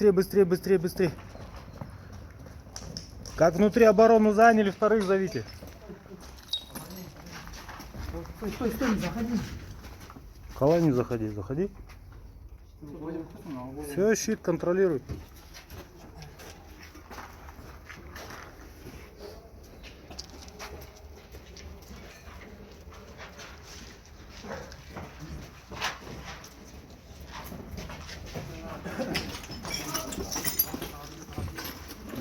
быстрее, быстрее, быстрее, быстрее. Как внутри оборону заняли, вторых зовите. Стой, не заходи. Кала не заходи, заходи. Все, щит контролируй.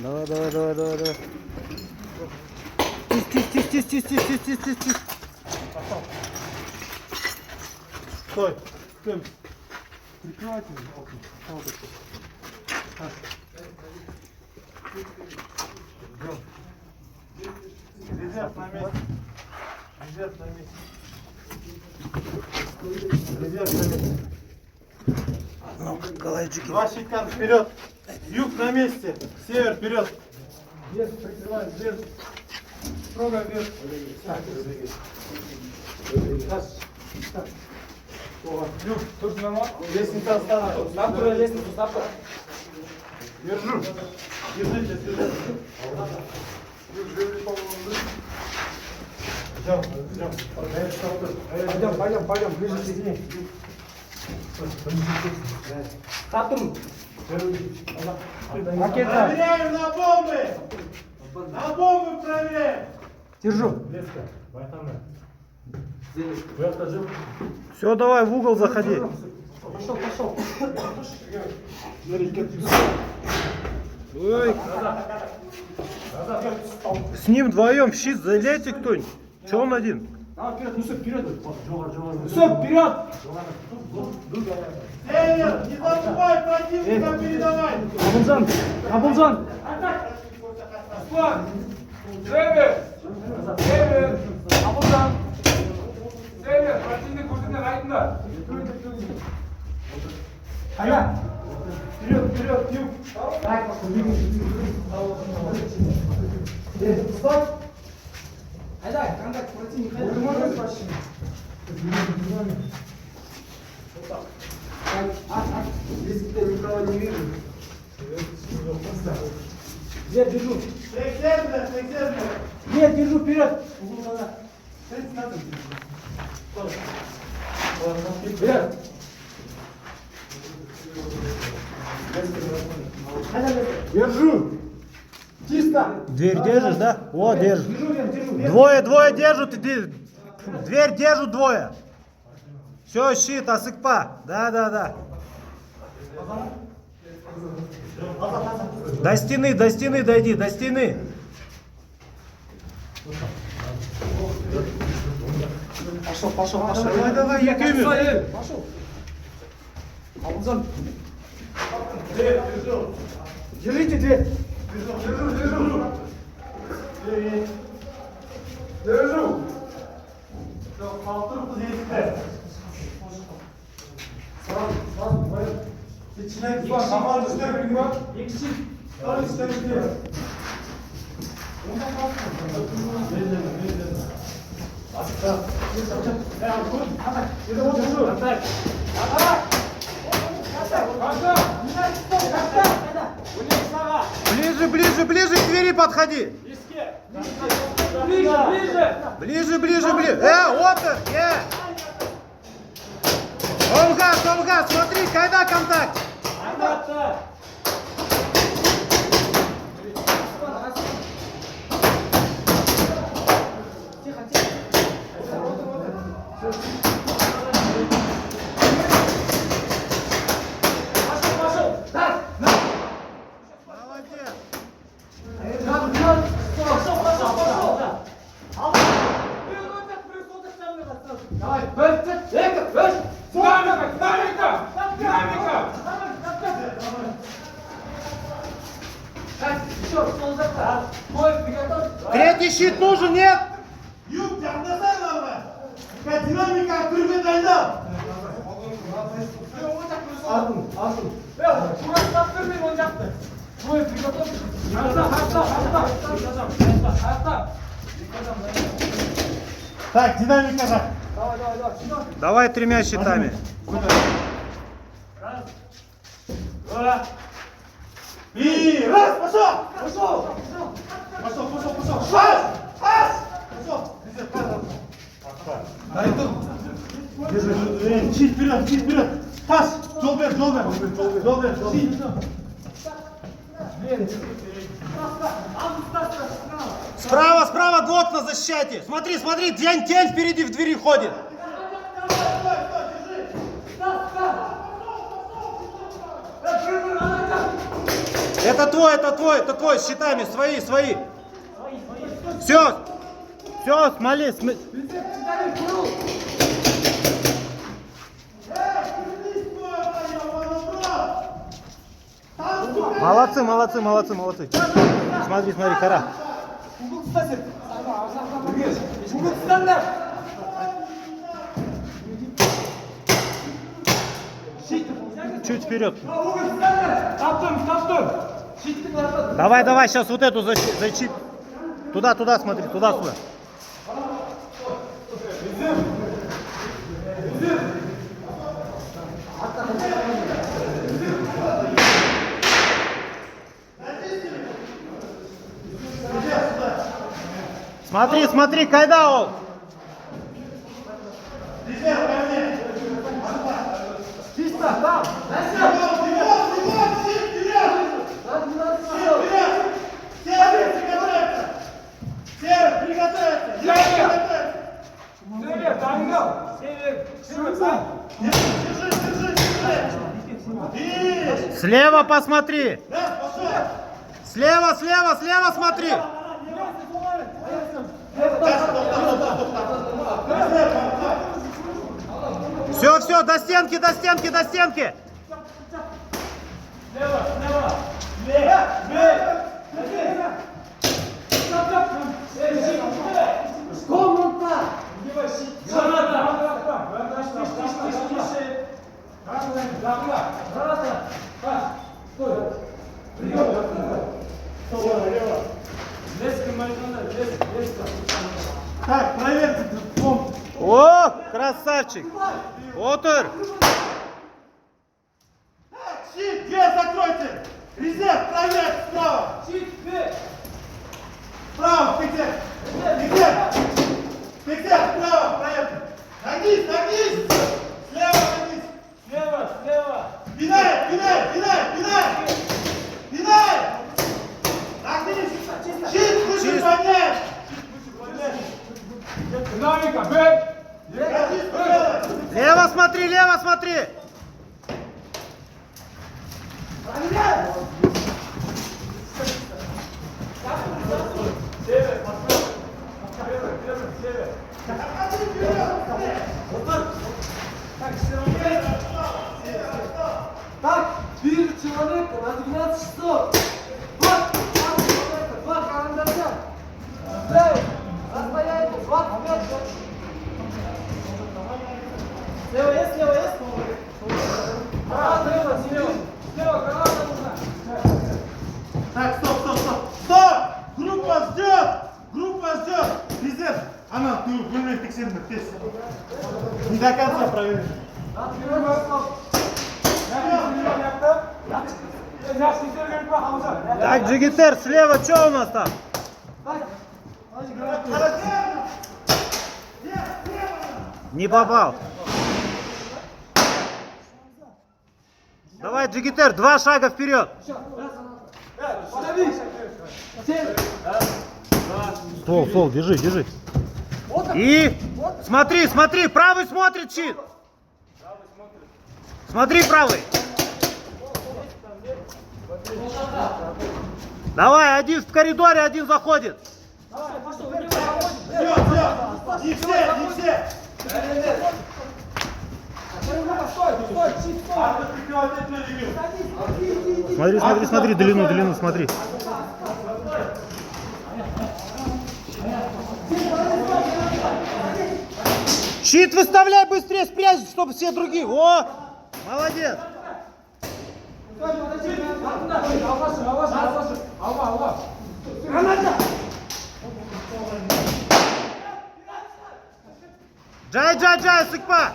Давай, давай, давай, давай, давай. Тись. Стой. Прикрывайте. Резерв на месте. Резерв на месте. Резерв на месте. Ну-ка, калайчики. Два щитка вперед. Юг на месте. Север вперед. Вверх прикрываем. Вверх. Строго вверх. Так. Юг. Тут лестница останавливается. Завтра лестницу. Завтра. Держу. Держите. Юг, живли, по-моему. Пойдем. Ближе к стене. Татум. Проверяем на бомбы! На бомбы проверяем! Держу. Все, давай в угол заходи. Пошел. Ой. С ним вдвоем в щит залейте кто-нибудь. Че он один? Вперед! Север, не забывай противника передавай! Абылжан! Север! Абылжан! Север, противник көрсеткен айтыңдар. Ая! Вперед, юг! Стой! Айда, контакт, противник, айда! Если никого не вижу. Где держу? Нет, держу вперед. Вперед. Держу. Чисто. Дверь держишь, да? О, держишь. Держу. Двое держат. Дверь держат двое. Все, щит, асыкпа. Да. До стены дойди, до стены. Пошел. Давай, я кемер. Пошел. Абылжан. Дверь, держу. Держите дверь. Держу. Все, полтора здесь. Сразу, говорю. Начинай команду ставить, ба? Ставить. Ближе к двери подходи. Ближе. Вот он, Омгас, смотри, когда контакт? Третий щит нужен, нет? Юг, yaklaşsana lan. Dinamika kulübe dayla. Aldım. Şurası kaptırmayın oynayacaktı. Buraya prigotov. Hatta. Так, динамика так. Давай тремя щитами. Раз, два, И раз, пошел! Пошел! Пошел! Пас! Пошел! Дай тут. Держи. Чуть вперед! Пас! Жол бер! Чуть. Справа, окна защищайте. Смотри, тень впереди в двери ходит. Это твой, с щитами, свои. Все, смоли. Молодцы. Смотри, кора. Чуть вперед. Давай, сейчас вот эту защит. Туда смотри, туда. Смотри, кайда он. Чисто, там! Север, приготовиться! Север, Данил! Север! Держи! Слева посмотри. Слева смотри. Все, до стенки. Так, проверьте. О, красавчик. Отыр. Щит, дверь закройте. Резерв, проверь справа. Справа, фиксер, справа, проверьте. Нагнись. Слева. Пинай. Нагнись. Щит, выше поднять. Динамика, бэк! Лево смотри. Так, 4 человека на 12 часов. 2 человека, 2 карандаша. Расстояние 20 метров. Слева есть? Слева, граната нужна! Так, стоп! Группа ждет! Резерв! Она, ты выбрали фиксированных тез. Не до конца проверь. Так, Джигитер, слева, что у нас там? Не попал. Давай, Джигитер, 2 шага вперед. Стол, держи. И смотри, правый смотрит щит. Смотри, правый. Давай, один в коридоре, один заходит. Не все! Смотри, длину, смотри. Щит выставляй быстрее, спрячь, чтобы все другие. О, молодец. Джай, сыкпа.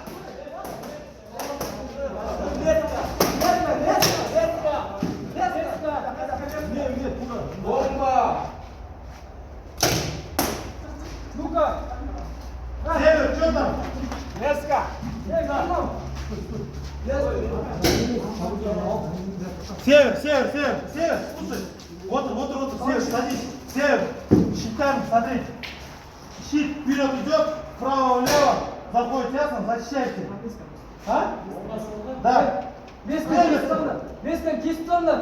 Север, север, север, север, слушай. Вот, север, садись. Север, щитами, смотри. Щит вперед идет, вправо-влево, заходит, ясно? Защищайте. А? Да. Мескен kesip тастаңдар.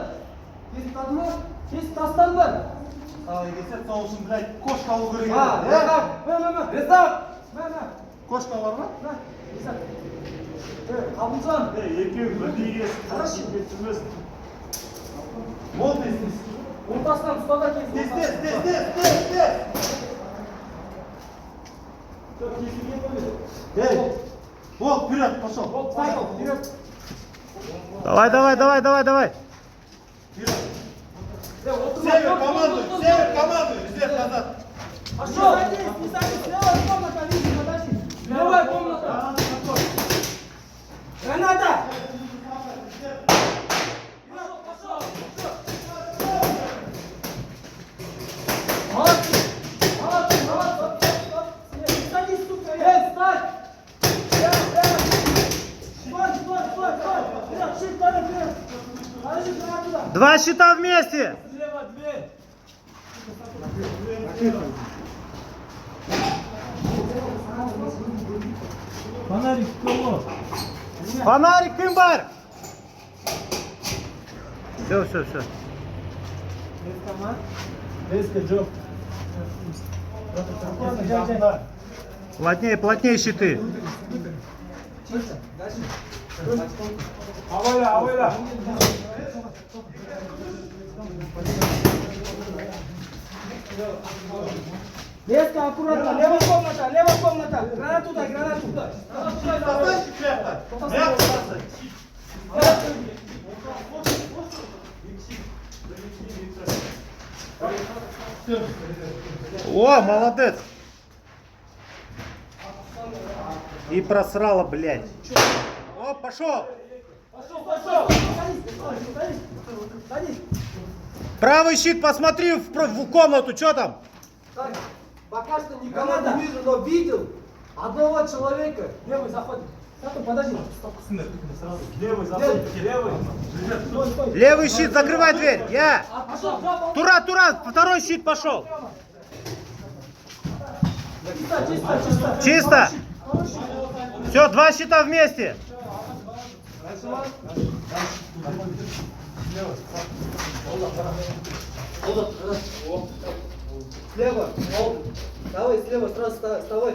Kesip тастаңдар. Kesip тастаңдар. Егесет сол үшін, блядь, кошка алу керек. Резак. Кошка бар ма? Қабылжан. Екеуі бірдей егесін. Болды, здесь. Ортасынан ұстада Здесь. Эй, вот, вперед, пошел. Вперед. Давай. Север, командуй, резерв назад. Пошел. Левая комната, видишь, подожди. Левая комната. Граната. Два щита вместе. Слева дверь. Фонарик в крыло. Фонарик, Кымбар. Все. Резко, Джо. Плотнее щиты. Авойла. Резко, аккуратно. Левая комната. Гранату дай. О, молодец. И просрала, блядь. О, пошел. Садись. Правый щит, посмотри в комнату, что там? Так, пока что никого не вижу, но видел одного человека. Левый заходит. Подожди. Левый, заходит, левый. Левый щит, закрывай дверь. Я. Пошел. Тура, второй щит пошел. Чисто. Все, два щита вместе. Слева. Давай слева, сразу вставай.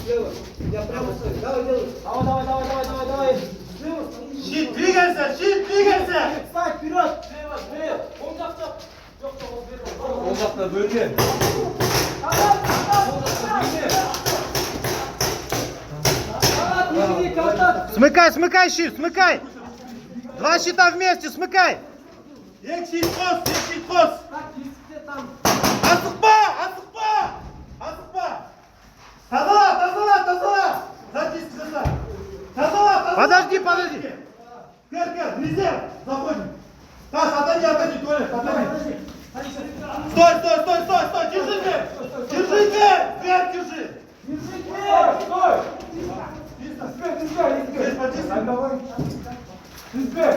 Слева. Я прямо стою. Давай делай. Давай. Слева. Щит, двигайся. Встать, вперед. Слева дверь. Он жақ. Он жақта бөлген. Смыкай щит, смыкай. Два щита вместе, смыкай. Ек щит қос. Асықпа. Тазала. Затиски жаса. Тазала. Подожди. Кер, резерв. Заходим. Тас, отойди, туалет, отойди. Стой. Держи дверь. Дверь держи. Стой. Здесь потиснем. Давай. Избег.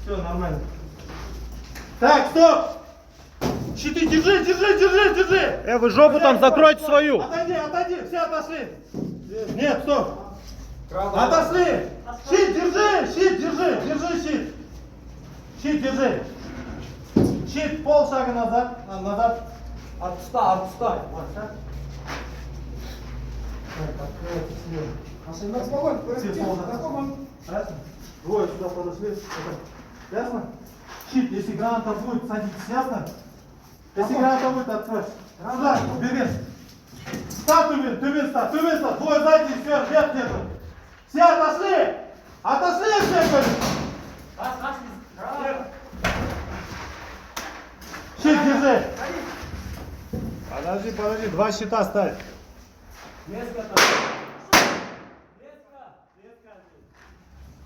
Все, нормально. Так, стоп. Щиты, держи. Вы жопу там закройте свою. Отойди, все отошли. Нет, стоп. Отошли. Щит держи, щит. Щит держи. Щит полшага назад. Отстань. Все, полностью. Ясно? Двое сюда подошли. Ясно? Щит, если граната будет, садитесь, ясно? Если граната будет, открой. Сюда, убери. Ставь, ты ста. Двое сзади, все, вверх держи. Все отошли! Все, говорю. Щит держи. Подожди, два щита ставь.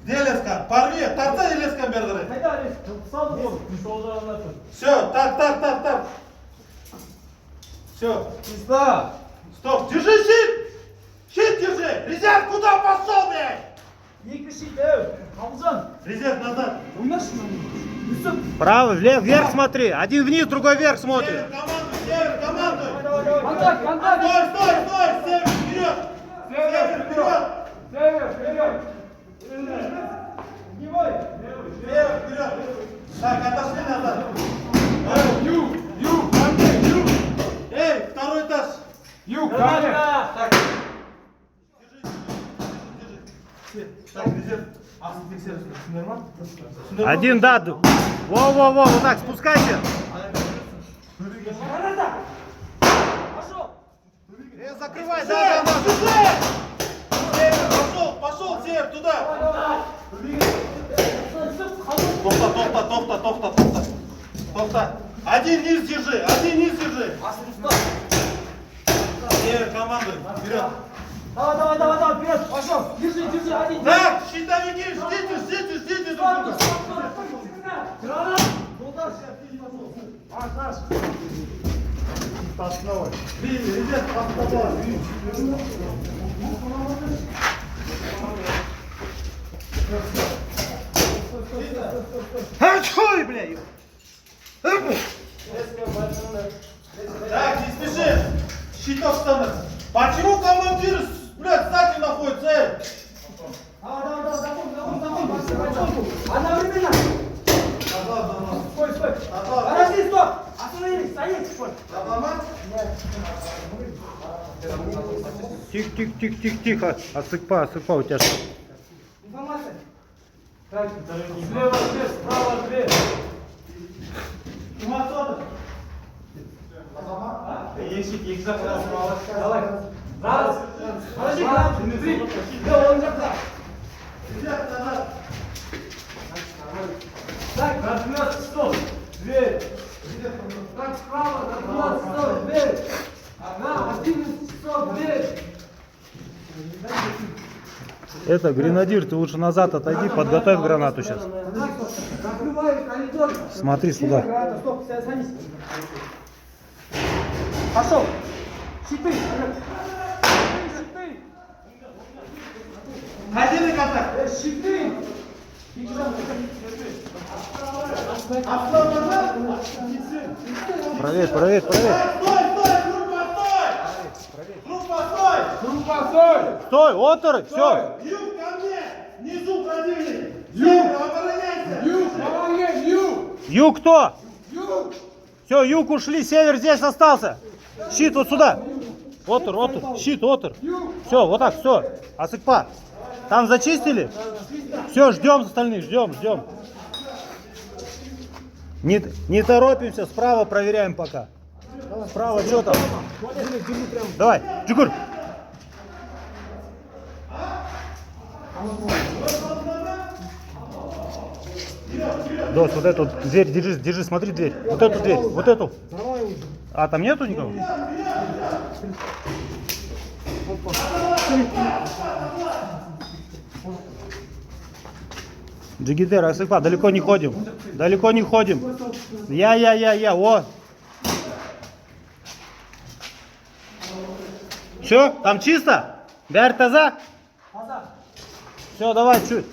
Где леска? Порви, торца и леска бердірі. Қайда рез? Сол жағына тұр. Все, так. Все. Чисто. Стоп, держи щит! Щит держи! Резерв куда пошел, блядь? екі шит, Қабылжан. Резерв назад. Ойнашы мына. Нүсіп. Право, вверх смотри. Один вниз, другой вверх смотрит. Север, командуй, Север, командуй. Контакт, контакт. Стой, стой, стой, Север, вперед. Север, вперед. Север, вперед. Огневой. Север, вперед. Так, отошли назад. Юг, ко мне, юг. Эй, второй этаж. Юг, ко мне. Так, резерв. Асыл тексеріс. Түсіндер ма? Один, да. Во, вот так, спускайся. Пошел. Закрывай, Север, да. Север, пошел, Север, туда. Тоқта. Один низ держи, Север, командуй, вперед. Давай, вперед, пошел. Держи, один. Так, щитовики, ждите друг друга. Гранат. Резерв, автопас. Ой, бля. Так, не спеши. Щиток становись. Почему командир, блядь, сзади находится? Одновременно. Стой. Подожди, стоп. Остановились, стоять. Тихо. Осыпа, у тебя что? Информация. Слева дверь, справа дверь. Давай. Раз. Подожди, три. Да, он ждет. Резерв назад. Так, на 12 стоп. Дверь. Так, справа, на 12 стоп, дверь. На 11 стоп, дверь. Это, гренадир, ты лучше назад отойди, подготовь гранату сейчас. Закрывай коридор. Смотри сюда. Граната, стоп, садись. Пошел. Щиты. Один контакт. Щиты. Автор назад. Проверь. Стой, группа, стой. Стой, отор, все. Юг ко мне. Внизу противник. Север, обороняйся. Юг кто? Все, юг ушли, север здесь остался. Щит вот сюда. Отор, щит, отор. Все, вот так, все. Осыпа. Там зачистили? Все, ждем остальных, ждем. Не торопимся, справа проверяем пока. Справа, что там? Давай, Джигур. Дос, вот эту дверь держи, смотри дверь. Вот эту дверь, вот эту. А там нету никого? Джигитер, Асыпа, далеко не ходим. Я, о. Все, там чисто? Бәрі таза? Все, давай, чуть.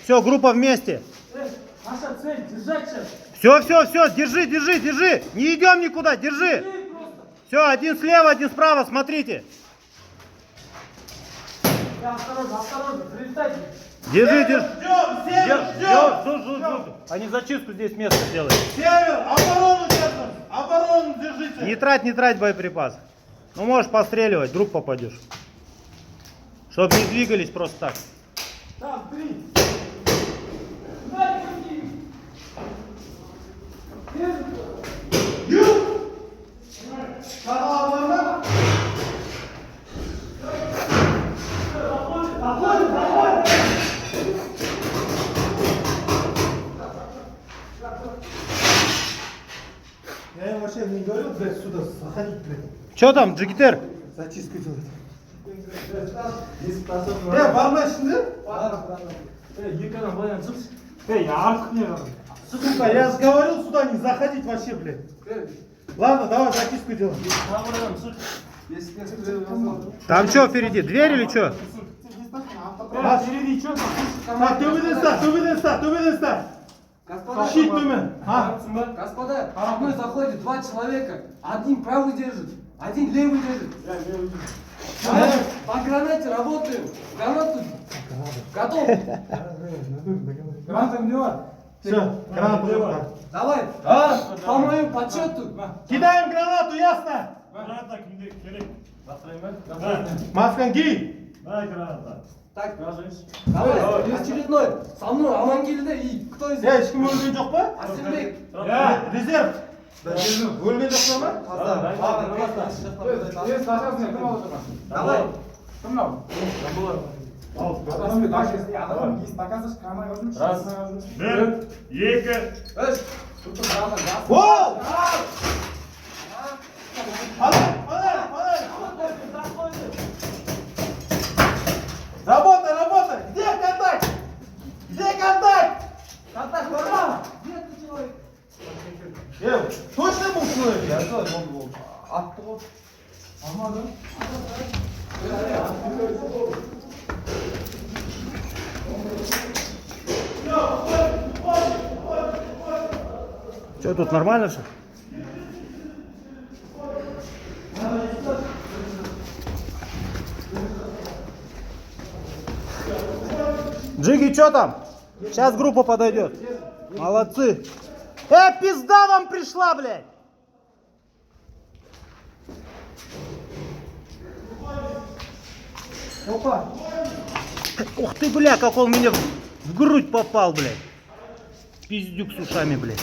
Все, группа вместе. Наша цель, держать сейчас. Все, держи. Не идем никуда, держи. Все, один слева, один справа, смотрите. Осторожно, прилетайте. Держи. Ждем. Они зачистку здесь место сделают. Север, оборону держите. Не трать боеприпас. Ну, можешь постреливать, вдруг попадешь. Чтоб не двигались просто так. Там, 3. Канал. Я им вообще не говорил, блядь, сюда заходить, блядь. Че там, Джигитер? Зачистку делать. Бармай şimdi. Сука, я же говорил сюда не заходить вообще, блядь. Ладно, давай зачистку делаем. Там что впереди, дверь или что? Бас. Так, төбеден старт, төбеден старт, төбеден старт. Господа, Щит төмен. господа, со мной заходит два человека. Один правый держит, один левый держит. По гранате работаем. Гранату готов. Гранатом не var. Все, гранату лево. Давай. По моему подсчету. Кидаем гранату, ясно? Маскан ги. Так, давай, очередной. Со мной Амангелді и кто из них? Ешкім өлген жоқ па? Асылбек. Резерв. Өлген жоқ па? Есть зашасың, кім алып жатқан? Давай. Кім мынау? Адаммен даш есте, адам ес доказываешь, камай қылып жүрміз. Bir, iki. Өш. Гол! Фонарь! Работай, работай! Где контакт? Где контакт? Контакт, пора. Где ты человек? Точно был человек? Я Attı o. Что, тут нормально все? Джиги, что там? Сейчас группа подойдет. Молодцы. Пизда вам пришла, блядь! Опа. Ух ты, бля, как он мне в грудь попал, блядь. Пиздюк с ушами, блядь.